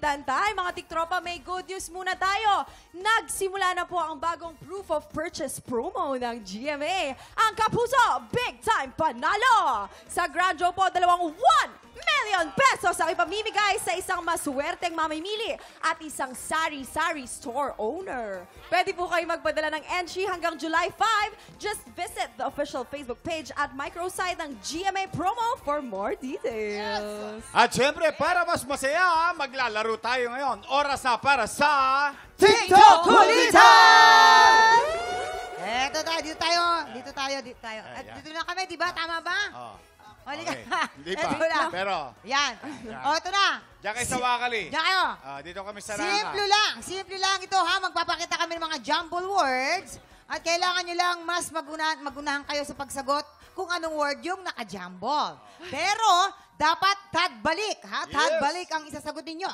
Kwentan time. Mga tiktropa, may good news muna tayo. Nagsimula na po ang bagong proof of purchase promo ng GMA. Ang Kapuso, big time panalo! Sa Grand Draw po, 1 million pesos ang ipamimigay sa isang maswerteng mamimili at isang sari-sari store owner. Pwede po kayo magpadala ng entry hanggang July 5. Just visit the official Facebook page at microsite ng GMA Promo for more details. At syempre, para mas masaya, maglalaro tayo ngayon. Oras na para sa... TikTok Kulitan! Eto tayo, dito tayo. At dito na kami, di ba? Tama ba? Oh. Okay. Hindi pa. Eto na. Pero... Yan. O, ito na. Diyan kayo sa Wakali. Diyan kayo. Dito kami sa Ranga. Simple lang ito ha. Magpapakita kami ng mga jumble words. At kailangan nyo lang mas magunahan kayo sa pagsagot kung anong word yung naka-jumble. Pero, dapat tadbalik ha. Tadbalik ang isasagot ninyo.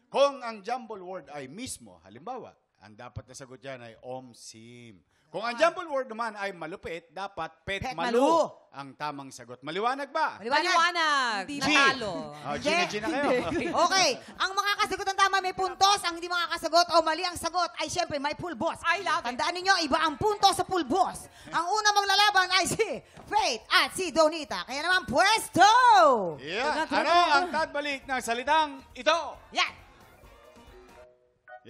Kung ang jumble word ay mismo, halimbawa, ang dapat na sagot dyan ay omsim. Kung ang jumble word naman ay malupit, dapat petmalu ang tamang sagot. Maliwanag ba? Maliwanag. Natalo. G na kayo. Okay. Ang makakasagot ng tama may puntos. Ang hindi makakasagot o mali ang sagot ay syempre may pulbos. I love it. Tandaan ninyo, iba ang puntos sa pulbos. Ang unang maglalaban ay si Faith at si Donita. Kaya naman, pwesto! Yeah. Ano ang tadbalik ng salitang ito? Yan.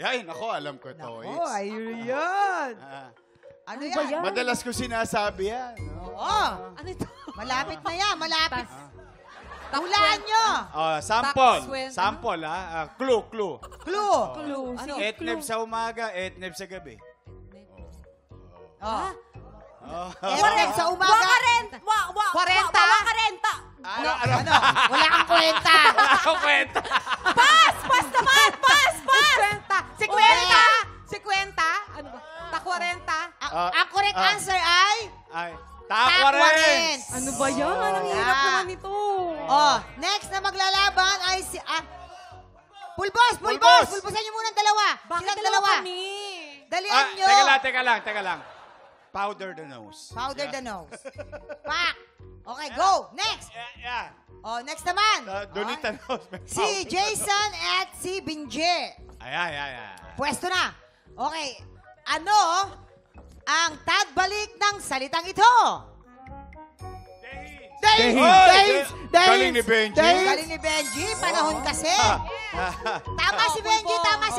Yan, ako, alam ko ito. Oh, ayun yan. Ano yan? Madalas ko sinasabi yan. Oo. Ano ito? Malapit na yan, malapit. Hulaan nyo. Sample. Sample, ha? Clue. Clue. Ano? Etneb sa umaga, etneb sa gabi. Oh. Etneb sa umaga. Wakarenta! Ano? Wala kang kwenta. Kwenta. Pas naman! Pas! Si Kwenta? Ano ba? Ta-40? Ang correct answer ay... Takwarens. Ano ba yan? Ang hirap naman ito. Oh, next na maglalaban ay si... Pulbos! Pulbosan nyo muna ang dalawa. Bakit Silang dalawa kami? Dalian nyo. Teka lang. Powder the nose. Powder the nose. Pak! Okay, go! Next! Yeah. Oh, next naman. Donita nose. Si Jason at si Binje. Ayan. Pwesto na. Okay. Ano ang tadbalik ng salitang ito? Dahil! Galing ni Benji. Galing ni Benji. Panahon kasi. Tama si Benji. Tama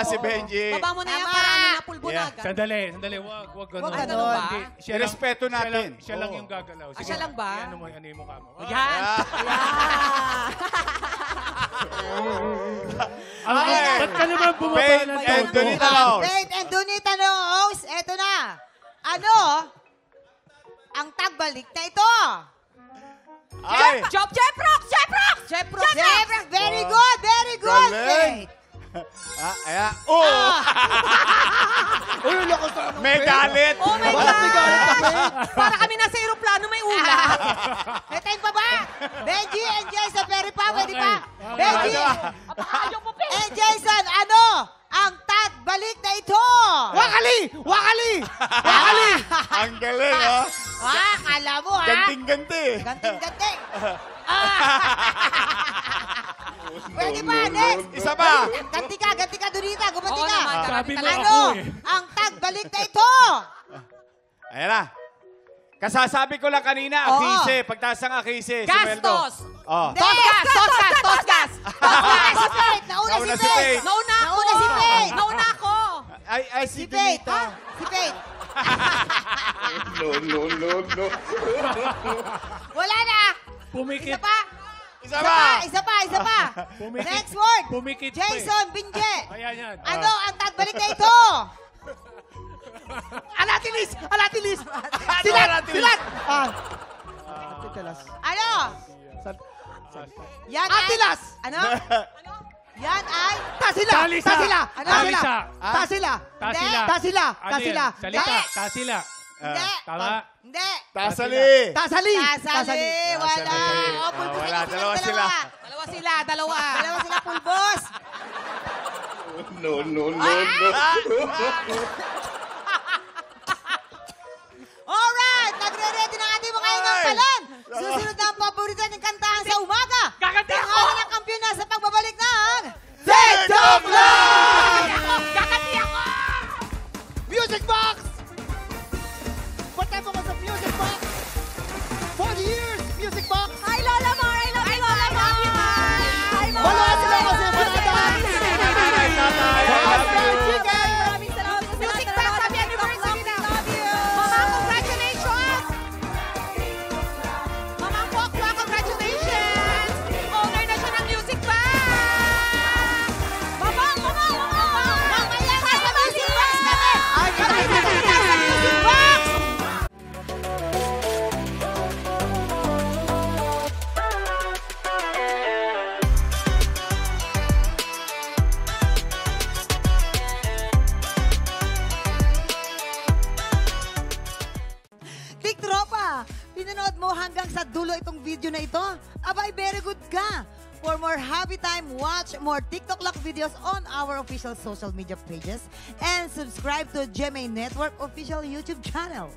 si Benji. Baba mo na yan Tama. para ano na pulbo na agad. Sandali. Wag ganun. Wag ganun ba? Hindi, Respeto natin. Siya lang yung gagalaw. Sige, siya lang ba? Ano yung mukha mo? Yan. Ba't ka naman bumaba Faith ng and tono? Donita nose. Faith and Donita nose. Eto na. Ano ang tagbalik na ito? Ay! Jeprox! Very good. Galing. Faith. Ayan. May galit. Oh my God! Para kami nasa aeroplano, may ulan. May time pa ba? Benji and Jason, pwede pa. Benji Apakayo mo, Pin! and Jason, ano ang tagbalik na ito? Wakali! Ang galing, ha? Kala mo, ha? Ganting-ganti. Ganting. Pwede pa, next. Isa pa. Ganti ka, Donita. Gumanti Oo ka. naman. Sabi mo Ano ako ang tagbalik na ito? Ayan na. Kasasabi ko lang kanina, Oo. akise. Pagtaas ng akise. si Meldo. Gastos! Oh. Tosgas! Nauna si Faith. Nauna si Faith. Nauna si Faith. Nauna ako! Ay, Si si Faith. Donita. Si Faith. No. Wala na. Pumikit. Isa pa. Isa pa. Pumikit. Next word. Pumikit pa eh. Jason Binje. Ayan. Ano ang tagbalik na ito? Alatilis! Silat! Ano? Yan Atilas! ay... Ano? Yan ay... Tasila! Ano? Tasila! Ano yan? Salita. Hindi. Tasila. Hindi. Tama. Hindi. Tasali! Tasali. Wala. O, pulbos Wala, na dalawa sila. Dalawa. Dalawa sila pulbos. No. Alright! Nagre-ready na ating mga ingang talon. Susunod na ang paborito ng kantahan sa umaga. Gaganti ako! Pangalan ng kampiyon na sa pagbabalik ng Pinanood mo hanggang sa dulo itong video na ito? Abay, very good ka! For more Happy Time, watch more TikTok Lock videos on our official social media pages and subscribe to GMA Network official YouTube channel.